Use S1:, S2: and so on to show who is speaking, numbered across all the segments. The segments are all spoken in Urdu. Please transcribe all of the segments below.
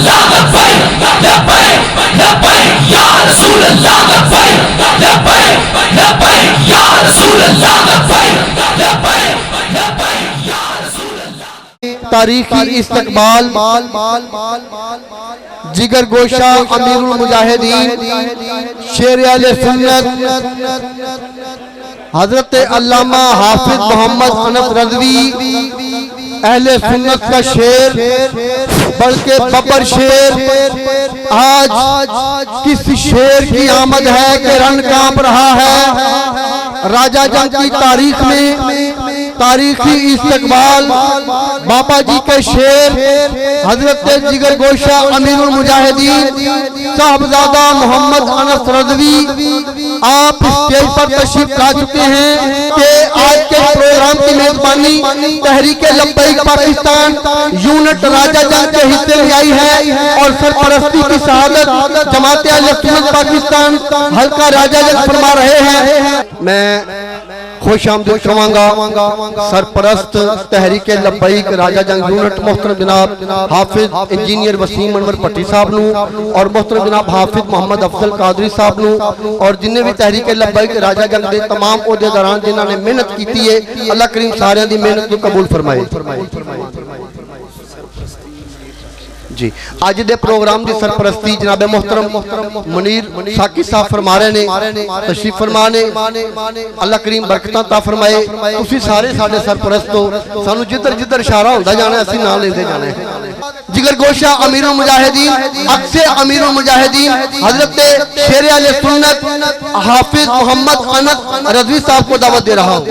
S1: اللہ لبیک لبیک لبیک یا رسول اللہ لبیک لبیک لبیک یا رسول اللہ لبیک لبیک لبیک یا رسول اللہ.
S2: تاریخی استقبال جگر گوشہ امیر المجاہدین شیر اہل سنت حضرت علامہ حافظ محمد انس رضوی اہل سنت کا شیر بلکہ ببر شیر. آج کس شیر کی آمد ہے کہ رن کانپ رہا ہے. راجہ جنگ کی تاریخ میں تاریخی استقبال بابا جی کے شیر حضرت جگر گوشہ امیر المجاہدین صاحبزادہ محمد انس رضوی آپ اسٹیج پر تشریف لا چکے ہیں کہ آج کے پروگرام کی میزبانی تحریک لبیک پاکستان یونٹ راجہ جنگ کے حصے میں آئی ہے اور سرپرستی کی شہادت جماعت اہل سنت پاکستان حلقہ راجہ جنگ فرما رہے ہیں. میں خوش آمدید کہوں گا سرپرست تحریک لبیک راجہ جنگ یونٹ محترم جناب حافظ انجینئر وسیم انور پٹی صاحب نو اور محترم جناب حافظ محمد افضل قادری صاحب نو اور جنہیں بھی تحریک لبیک راجہ جنگ دے تمام عہدیداران جنہاں نے محنت کیتی ہے اللہ کریم سارے دی محنت کو قبول فرمائے. جی آج دے پروگرام دی سرپرستی جناب محترم منیر ساکی صاحب فرما رہے نے تشریف فرمانے اللہ کریم برکتاں عطا فرمائے. اسی سارے ساڈے سرپرست ہو سانو جدھر جدھر اشارہ ہوندا جانا ہے اسی نام لیندے جانا ہے. جگر گوشہ امیر المجاہدین عکس امیر المجاہدین حضرت شیر اہل سنت حافظ محمد انس رضوی صاحب کو دعوت دے رہا ہوں.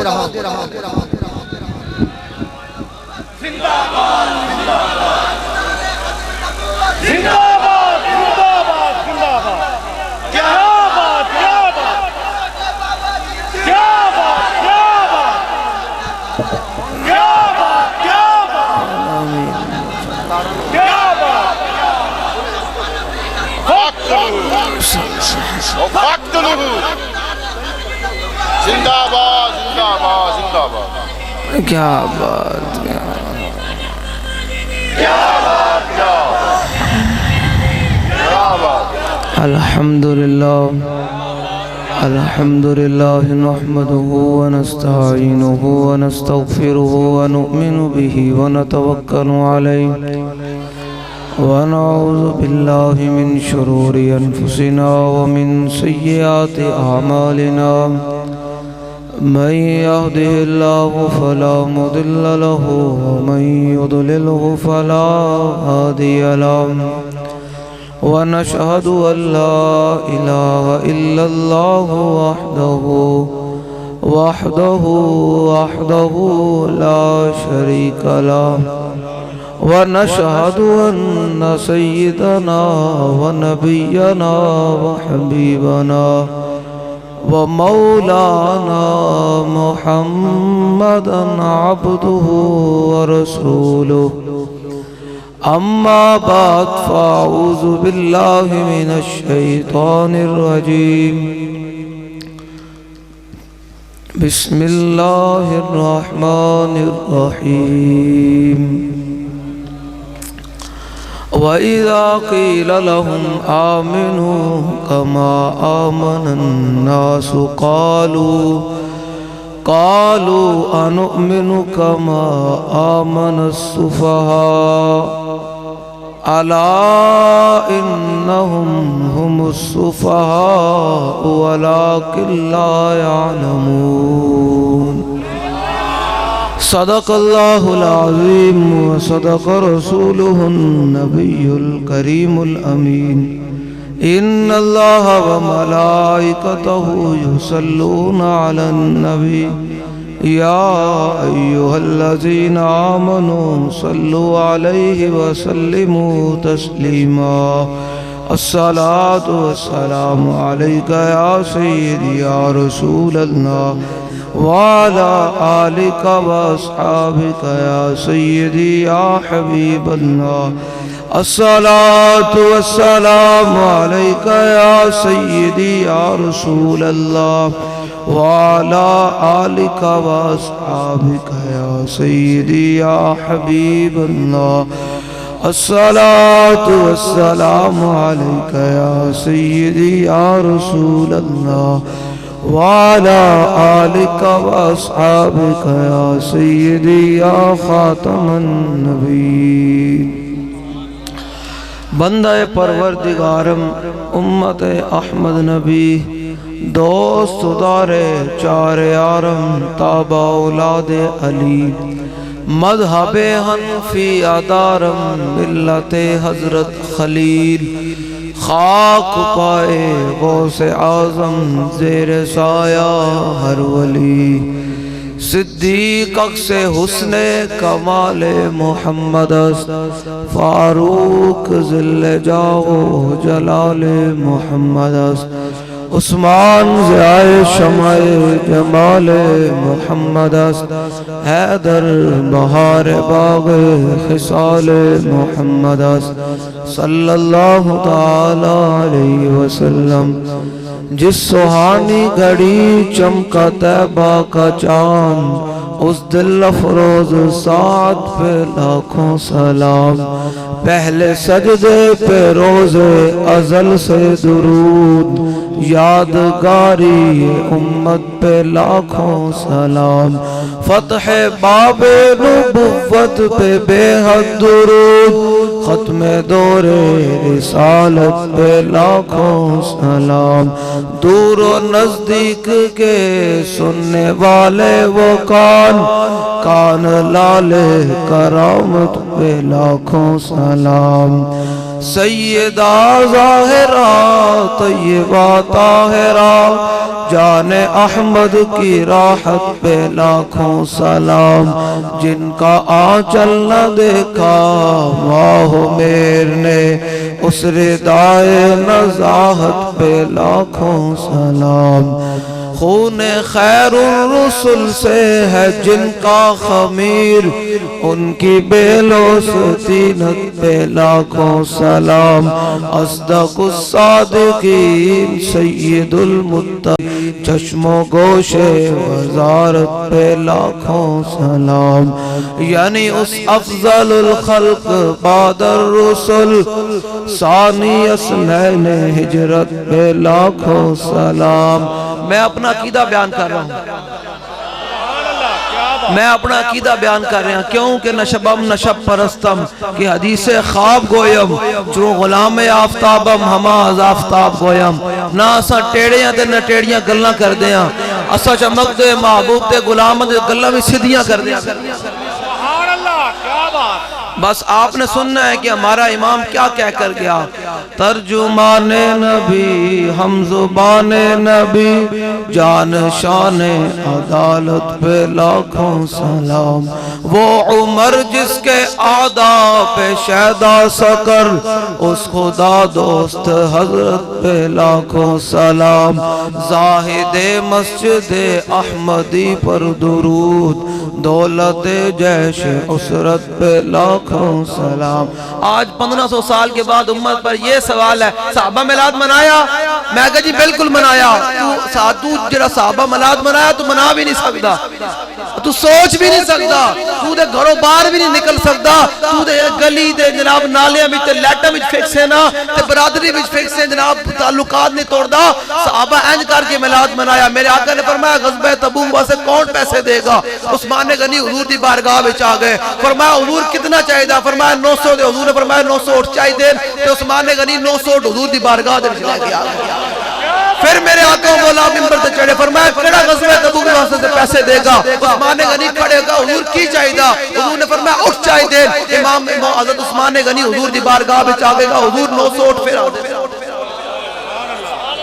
S3: زندہ باد زندہ باد زندہ باد.
S4: کیا بات الحمدللہ الحمدللہ نحمده ونستعینه ونستغفره ونؤمن به ونتوکل علیہ ونعوذ باللہ من شرور انفسنا ومن سیئات اعمالنا من يهده الله فلا مضل له ومن يضلله فلا هادي له ونشهد أن لا إله إلا الله وحده لا شريك له ونشهد أن سيدنا ونبينا وحبيبنا ومولانا محمدا عبده ورسوله. أما بعد فأعوذ بالله من الشيطان الرجيم. بسم الله الرحمن الرحيم. وَإِذَا قِيلَ لَهُمْ آمِنُوا كَمَا آمَنَ النَّاسُ قَالُوا أَنُؤْمِنُ كَمَا آمَنَ السُّفَهَاءُ أَلَا إِنَّهُمْ هُمُ السُّفَهَاءُ وَلَكِنْ لَا يَعْلَمُونَ. صدق اللہ العظیم وصدق رسولہ النبی الکریم الامین. ان اللہ وملائکتہ یصلون علی النبی یا ایہا الذین آمنوا صلوا علیہ وسلموا تسلیما. الصلاة والسلام علیکہ یا سیدی یا رسول اللہ وعلى آلك وأصحابك يا سيدي يا حبيب الله. الصلاة والسلام عليك يا سيدي يا رسول الله وعلى آلك وأصحابك يا سيدي يا حبيب الله. الصلاة والسلام عليك يا سيدي يا رسول الله وعلى آلك وأصحابك يا سيدي يا خاتم النبي بندہ پروردگارم امت احمد نبی دوست دارے چار یارم تابع اولاد علی مذہب حنفی ادارم ملت حضرت خلیل خاک پائے غوث اعظم زیر سایہ ہر ولی صدیق اکس حسن کمال محمد است فاروق ذل جاہ جلال محمد است عثمان ضیاء شمع جمال محمد است حیدر بہار باغ خصال محمد است صلی اللہ تعالی علیہ وسلم جس سہانی گھڑی چمکا طیبہ کا چاند اس دل افروز سعد پہ لاکھوں سلام پہلے سجدے پہ روز ازل سے درود یادگاری امت پہ لاکھوں سلام فتح باب نبوت پہ بے حد درود ختم دور رسالت پہ لاکھوں سلام دور و نزدیک کے سننے والے وہ کان لال کرامت پہ لاکھوں سلام سیدہ ظاہرہ طیبہ طاہرہ جان احمد کی راحت پہ لاکھوں سلام جن کا آنچل نہ دیکھا ماہ میر نے اس ردائے نزاہت پہ لاکھوں سلام خون خیر الرسل سے ہے جن کا خمیر ان کی بیلوس تینت پہ لاکھوں سلام اصدق الصادقین سید المتقین چشم و گوش وزارت پہ لاکھوں سلام یعنی اس افضل الخلق بعد الرسل ثانی اثنین ہجرت پہ لاکھوں سلام میں اپنا عقیدہ بیان کر رہا ہوں میں اپنا عقیدہ بیان کر رہا ہوں کیونکہ نشبم نشب پرستم کہ حدیث خواب گویم جو غلام آفتابم ہما از آفتاب گویم نہ اسا ٹیڑیاں تے نہ ٹیڑیاں گلنا کر دیاں اسا چمک دے محبوب تے غلام دے گلنا بھی سدھیاں کر دیاں بس آپ نے سننا ہے کہ ہمارا امام کیا کہہ کر گیا ترجمان نبی ہم زبان نبی جان شان عدالت پہ لاکھوں سلام وہ عمر جس کے آداب پہ شیدا سکر اس خدا دوست حضرت پہ لاکھوں سلام زاہد مسجد احمدی پر درود دولت جیش اسرت پہ لاکھوں سلام آج 1500 سال کے بعد امت پر یہ سوال ہے صحابہ میلاد منایا میں کہا جی بالکل منایا تو جرا صحابہ میلاد منایا تو منا بھی نہیں سکتا تو سوچ بھی نہیں سکتا تو دے گھروں باہر بھی نہیں نکل سکتا تو دے گلی دے جناب نالیاں بھی تے لیٹاں بھی فکس ہے نا تے برادری بھی فکس ہے جناب تعلقات نہیں توڑدا صحابہ انج کر کے میلاد منایا میرے آقا نے فرمایا غزوہ تبوک واسطے کون پیسے دے گا عثمان غنی حضور دی بارگاہ وچ آ گئے فرمایا حضور کتنا چاہیے دا فرمایا 900 دے حضور نے فرمایا 900 اٹھ چاہیے دے تے عثمان غنی 900 حضور دی بارگاہ دے وچ لے کے آ گئے پھر میرے آقا مولا منبر تے چڑھے فرمایا کیڑا غزوہ تبوک واسطے سے پیسے دے گا عثمان غنی کھڑے گا حضور کی چاہیے دا حضور نے فرمایا اٹھ چاہیے دے امام حضرت عثمان غنی حضور دی بارگاہ وچ آ گئے گا حضور 900 اٹھ پھر آ گئے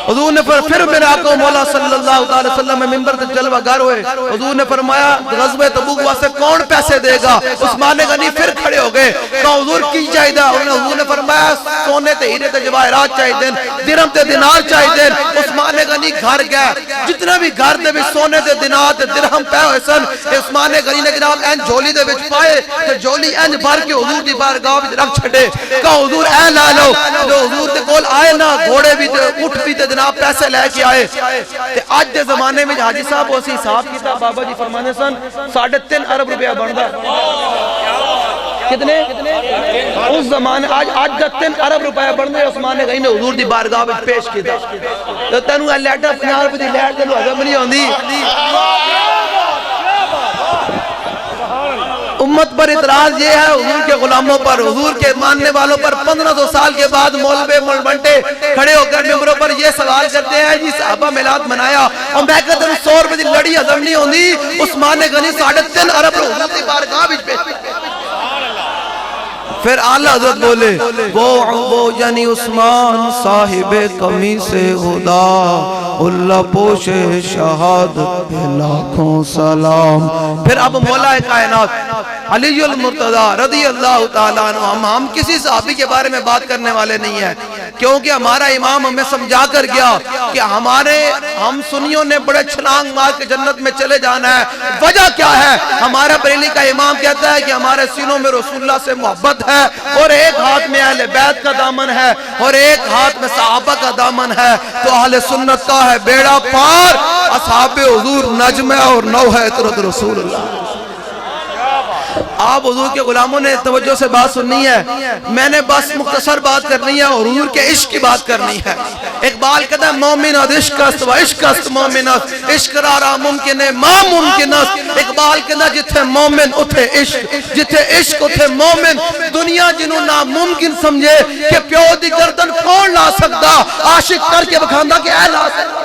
S4: حضور نے پھر میرے آقا مولا صلی اللہ علیہ وسلم میں منبر تے جلوہ گر ہوئے حضور نے فرمایا غزوہ تبوک واسطے کون پیسے دے گا عثمان غنی پھر کھڑے ہو گئے کہا حضور کی چاہیے دا حضور نے فرمایا سونے تے ہیرے تے جواہرات چاہیے دیں درہم تے دینار چاہیے دیں عثمان غنی گھر گئے جتنا بھی گھر دے وچ سونے تے دینار تے درہم پے ہوئے سن عثمان غنی نے جناب این جھولی دے وچ پائے تے جھولی این بھر کے حضور دی بارگاہ وچ رکھ چھڈے کہا حضور اے لا لو جو حضور دے کول آئے نا گھوڑے بھی تے اٹھ بھی تے جناب پیسے لے کے آئے تے آج دے زمانے میں حاجی صاحب اسی حساب کتاب بابا جی فرمانے سن 3.5 ارب روپیہ بندا کتنے اس زمانے آج دا 3 ارب روپے بڑھنے عثمان نے کہیں نے حضور دی بارگاہ میں پیش کی تھا تو تینوں لیٹر 50 روپے دی لیٹ تینوں حضم نہیں ہوندی امت پر اعتراض یہ ہے حضور کے غلاموں پر حضور کے ماننے والوں پر 1500 سال کے بعد مولوی مولبنٹے کھڑے ہو کر ممبروں پر یہ سوال کرتے ہیں جی صحابہ میلاد منایا اور میں کہتا ہوں 100 روپے دی لڑی ہضم نہیں ہوندی عثمان غنی 3.5 ارب حضور دی بارگاہ وچ پیش پھر اعلیٰ حضرت بولے وہ یعنی عثمان صاحب قمیص خدا اللہ پوش شہادت پہ لاکھوں سلام پھر اب مولا کائنات علی المرتضی رضی اللہ تعالیٰ عنہ ہم کسی صحابی کے بارے میں بات کرنے والے نہیں ہیں کیونکہ ہمارا امام ہمیں سمجھا کر گیا کہ ہم سنیوں نے بڑے چھلانگ مار کے جنت میں چلے جانا ہے وجہ کیا ہے ہمارا بریلی کا امام کہتا ہے کہ ہمارے سینوں میں رسول اللہ سے محبت ہے اور ایک ہاتھ میں اہل بیت کا دامن ہے اور ایک ہاتھ میں صحابہ کا دامن ہے تو اہل سنت کا ہے بیڑا پار اصحاب حضور نجم ہے اور نو ہے عطرت رسول اللہ آپ حضور کے غلاموں نے توجہ سے بات سننی ہے میں نے بس مختصر بات کرنی ہے اور حضور کے عشق کی بات کرنی ہے اقبال کہتا ہے مومنت عشق است و عشق است مومنت عشق رارا ممکن ہے ما ممکن است اقبال کہتا ہے جتھے مومن اتھے عشق جتھے عشق اتھے مومن دنیا جنہوں ناممکن سمجھے کہ پیو دی گردن کون لا سکتا عاشق کر کے بکھاندہ کہ اے لا سکتا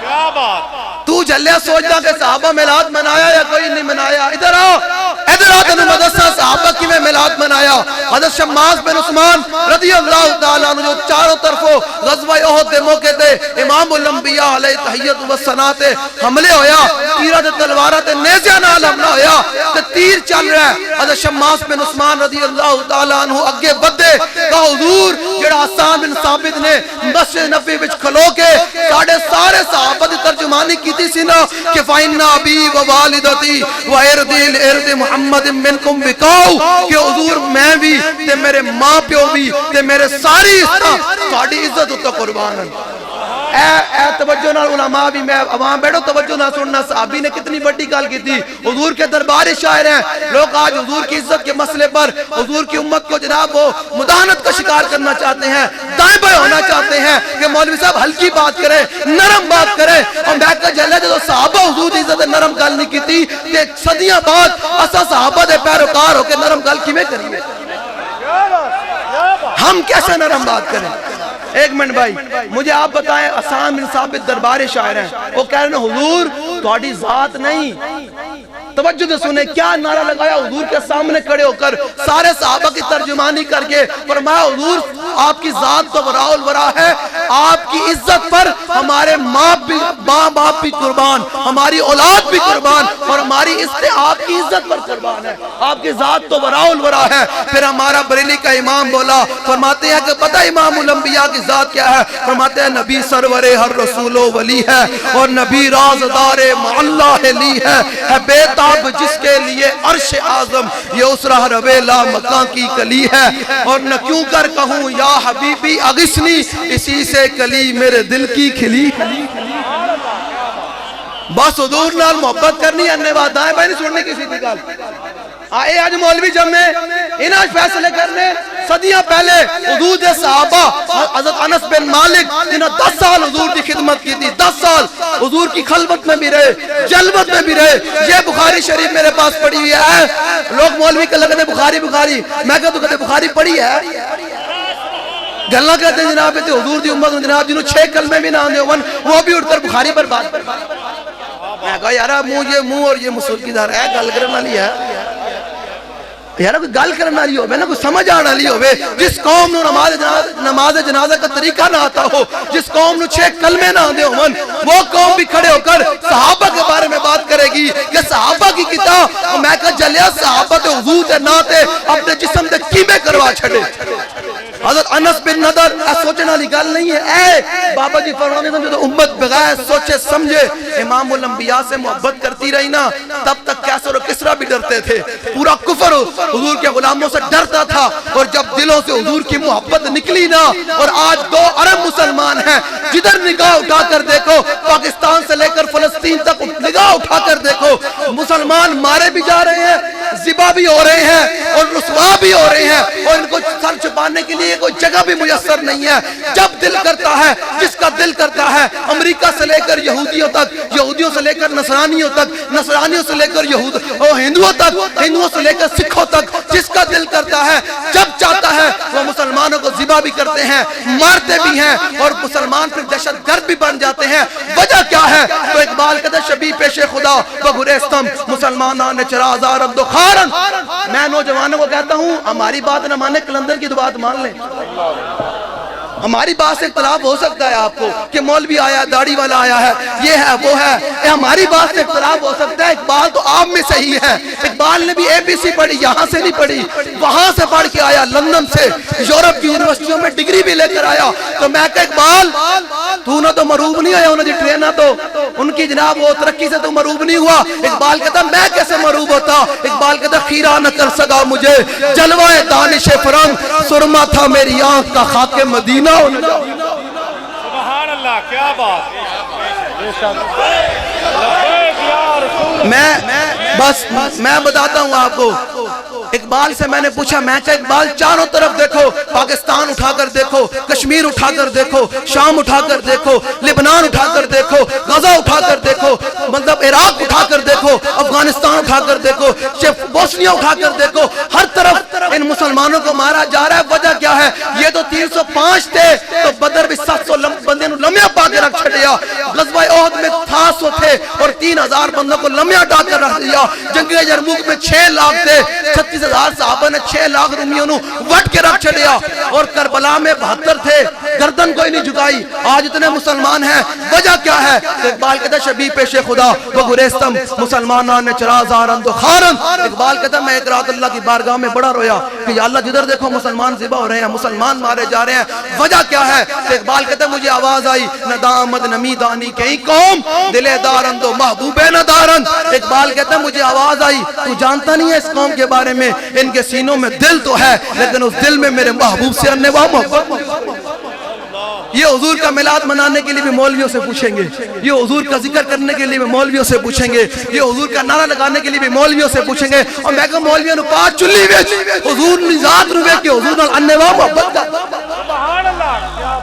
S4: کیا بات تو جلیا سوچتا کہ صحابہ میلاد منایا یا کوئی نہیں منایا ادھر آ تنو مدرسہ صحابہ کی میں میلاد منایا حضرت شماس بن عثمان رضی اللہ تعالیٰ عنہ جو چاروں طرفوں غزوہ احد دے موقع تے امام الانبیاء علیہ تحیت و ثنا تے حملے ہویا تیرہ تے تلوارہ تے نیزیاں نال حملہ ہویا تے تیر چل رہا ہے حضرت شماس بن عثمان رضی اللہ تعالیٰ عنہ اگے بدے کہ حضور جڑا حسان بن ثابت نے مسجد نبی وچ کھلو کے سارے صحابہ دی ترجمانی کیتی سی نا کہ فَإِنَّ أَبِي وَوَالِدَتِي وَإِرْضِي الْإِرْضِ مُحَمَّدٍ مِّنْكُمْ بِقَاؤ کہ حضور میں بھی تے میرے ماں پیو بھی تے میرے ساری ساڑی عزت ہوتا قربان اے توجہ نہ علماء بھی میں عوام بیٹھو توجہ نہ سننا صحابی نے کتنی بڑی گل کی تھی حضور کے درباری شاعر ہیں لوگ آج حضور کی عزت کے مسئلے پر حضور کی امت کو جناب وہ مداحنت کا شکار کرنا چاہتے ہیں دائیں بائیں ہونا چاہتے ہیں کہ مولوی صاحب ہلکی بات کریں نرم بات کریں اور میں کہا جلے جو صحابہ حضور کی عزت نرم گل نہیں کی تھی کہ صدیاں بعد اسا صحابہ دے پیروکار ہو کے نرم گل کی میں کریں ہم کیسے نرم بات کریں ایک منٹ بھائی مجھے آپ بتائیں حسان بن ثابت درباری شاعر ہیں وہ کہہ رہے ہیں حضور تھوڑی ذات نہیں توجہ سے سنیں کیا نعرہ لگایا حضور کے سامنے کھڑے ہو کر سارے صحابہ کی ترجمانی کر کے فرمایا حضور آپ کی ذات تو وراء الورا ہے آپ کی عزت پر ہمارے ماں باپ بھی قربان ہماری اولاد بھی قربان اور ہماری آپ کی عزت پر قربان ہے آپ کی ذات تو وراء الورا ہے پھر ہمارا بریلی کا امام بولا فرماتے ہیں کہ پتہ امام الانبیاء کی ذات کیا ہے فرماتے ہیں نبی سرور ہر رسول و ولی ہے اور نبی رازدار معلہ لی ہے بیتاب جس کے لیے عرش اعظم یہ اسرہ روے لا مکان کی کلی ہے اور نہ کیوں کر کہوں یا حبیبی اغسنی اسی سے کلی میرے دل کی کھلی بس حضور نال محبت کرنی اننے بات دائیں بھائی نہیں سننے کسی دی گل آئے آج مولوی جمعے انہاں فیصلے کرنے صدیاں پہلے حضور دے صحابہ حضرت انس بن مالک جنہاں 10 سال حضور کی خدمت کی تھی 10 سال حضور کی خلوت میں بھی رہے جلوت میں بھی رہے یہ بخاری شریف میرے پاس پڑھی ہوئی ہے لوگ مولوی کے لگتے بخاری میں کہتا ہوں کہتے بخاری پڑھی ہے گلنا کہتے ہیں جناب حضور دی امت جناب جنہوں 6 کلمے بھی نہ آنے وہ بھی اٹھ کر بخاری پر بات میں کہا یارا منہ اور یہ مسل کی دار ہے گل کرنا لی ہے یارا کوئی گل کرنا لی ہو میں نا کوئی سمجھ آنا لی ہو جس قوم نو نماز جنازہ کا طریقہ نہ آتا ہو جس قوم نو 6 کلمے نہ آنے ہو وہ قوم بھی کھڑے ہو کر صحابہ کے بارے میں بات کرے گی کہ صحابہ کی کتاب اور میں کہا جلیا صحابہ تے حضور تے ناتے اپنے جسم تے کیمے کروا چھڑے حضرت انس بن نضر سوچنا لی گل نہیں ہے اے بابا جی فرمانے سمجھے تو امت بغیر سوچے سمجھے امام الانبیاء سے محبت کرتی رہی نا تب تک کیسر و کسرا بھی ڈرتے تھے پورا کفر حضور کے غلاموں سے ڈرتا تھا اور جب دلوں سے حضور کی محبت نکلی نا اور آج 2 ارب مسلمان ہیں جدھر نگاہ اٹھا کر دیکھو پاکستان سے لے کر فلسطین تک نگاہ اٹھا کر دیکھو مسلمان مارے بھی جا رہے ہیں ذبح بھی ہو رہے ہیں اور رسوا بھی ہو رہے ہیں اور ان کو سر چھپانے کے لیے کوئی جگہ بھی میسر نہیں ہے. جب دل کرتا ہے, جس کا دل کرتا ہے, امریکہ سے لے کر یہودیوں تک, یہودیوں سے لے کر نصرانیوں تک, نصرانیوں سے لے کر ہندوؤں تک, ہندوؤں سے لے کر سکھوں تک, جس کا دل کرتا ہے جب چاہتا ہے وہ مسلمانوں کو ذبح بھی کرتے ہیں, مارتے بھی ہیں اور مسلمان پھر دہشت گرد بھی بن جاتے ہیں. وجہ کیا ہے؟ تو اقبال کہتا ہے شبیہ پیش خدا و گریستم مسلمانان نے چرا ہزار عبد و خارن. میں نوجوانوں کو کہتا ہوں ہماری بات نہ مانے, کلندر کی تو بات مان لیں. ہماری بات سے اختلاف ہو سکتا ہے آپ کو کہ مولوی آیا, داڑھی والا آیا ہے, یہ ہے وہ ہے, ہماری بات سے اختلاف ہو سکتا ہے. اقبال تو آپ میں صحیح ہے. اقبال نے بھی ABC پڑھی, یہاں سے نہیں پڑھی, وہاں سے پڑھ کے آیا, لندن سے, یورپ کی یونیورسٹیوں میں ڈگری بھی لے کر آیا. تو میں کہ اقبال تو نہ تو مروب نہیں آیا, انہوں نے ٹرین تو ان کی جناب وہ ترقی سے تو مروب نہیں ہوا. اقبال کہتا میں کیسے مروب ہوتا؟ اقبال کہتا خیرہ نہ کر سکا مجھے جلوہ دانش فرنگ, سرما تھا میری آنکھ کا خاک مدینہ.
S3: سبحان اللہ, کیا بات.
S4: میں بتاتا ہوں آپ کو. اقبال سے میں نے پوچھا, میں چاہے اقبال چاروں طرف دیکھو, پاکستان اٹھا کر دیکھو, کشمیر اٹھا کر دیکھو, شام اٹھا کر دیکھو, لبنان اٹھا کر دیکھو, غزہ اٹھا کر دیکھو, مطلب عراق اٹھا کر دیکھو, افغانستان اٹھا کر دیکھو, بوسنیا اٹھا کر دیکھو, ہر طرف ان مسلمانوں کو مارا جا رہا ہے. وجہ کیا ہے؟ یہ تو 305 تھے تو بدر بھی 700 بندے نو لمحہ پا کے رکھ چھڑیا. غزوہ احد میں 800 تھے اور 3000 بندوں کو لمحہ ڈا کر رکھ دیا. جنگ یرموک میں 6 لاکھ تھے, 36,000 صحابہ نے 6 لاکھ رومیوں نو وٹ کے رکھ چھڑیا. اور کربلا میں 72 تھے, گردن کوئی نہیں جھکائی. آج اتنے مسلمان ہیں, وجہ کیا ہے؟ تو اقبال کہتا ہے شبیہ پیش خدا و گریستم مسلمانان نے چرا ہزار عبد و خارن. اقبال کہتا ہے میں ایک رات اللہ کی بارگاہ میں بڑا رویا کہ یا اللہ جدھر دیکھو مسلمان ذبح ہو رہے ہیں, مسلمان مارے جا رہے ہیں. وجہ کیا ہے؟ تو اقبال کہتا ہے مجھے آواز آئی ندامت نمی دانی کہیں قوم دلے دارند و محبوب ندارند. اقبال کہتا ہے مجھے آواز آئی, تو جانتا نہیں ہے اس قوم کے بارے میں, ان کے سینوں میں دل تو ہے لیکن اس دل میں میرے محبوب سے انواع محبت. یہ حضور کا میلاد منانے کے لیے بھی مولویوں سے پوچھیں گے, یہ حضور کا ذکر کرنے کے لیے بھی مولویوں سے پوچھیں گے, یہ حضور کا نعرہ لگانے کے لیے بھی مولویوں سے پوچھیں گے. اور میں کہا مولویوں نے پاس چلی ویچ حضور نزاد روے کہ حضور نال انواع محبت.